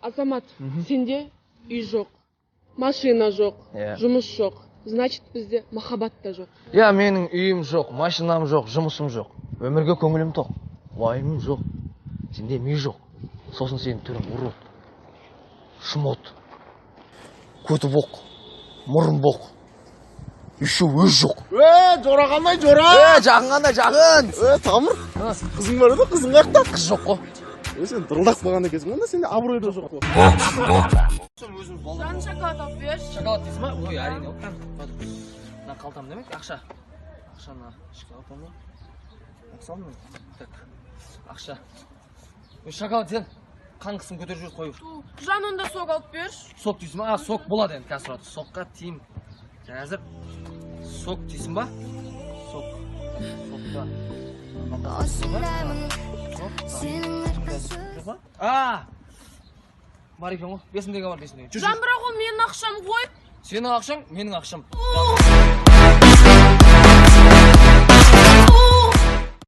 Азамат, сенде үй жоқ, машина жоқ, жұмыс жоқ. Значит, бізде махаббат та жоқ. Я, менің үйім жоқ, машинам жоқ, жұмысым жоқ. Өмірге көңілім тоқ. Уайымым жоқ. Сенде ми жоқ. Сосын сенің түрің урод. Шмот. Көті боқ. Мұрын боқ. Еще өз жоқ. Жора қандай, жора? Жағын қандай, жағын. Тамыр. Қызың бар еді, қызың қақта. Қыз жоқ қой. Сен дырылдақ болған екенсің, онда сенде абырой да жоқ қой. Жан шоколад алып бер. Шоколад дейсің ба? Ой, әрине, мына қалтам демек, ақша. Ақшаны ішке алып алмай. Ақсалым мен. Так, ақша. Ой, шоколад сен қаңғысын көтеріп жүріп қойып. Жан онда сок алып бер. Сок дейсің ба? Сок болады енді, қазір тұрады. Сокқа тиім. Қазір сок дейсің ба? Сок. Сокқа. Бар екен ғой, 5 теңге бар 5 теңге. Жан, бірақ ол менің ақшам ғой. Сенің ақшаң, менің ақшам.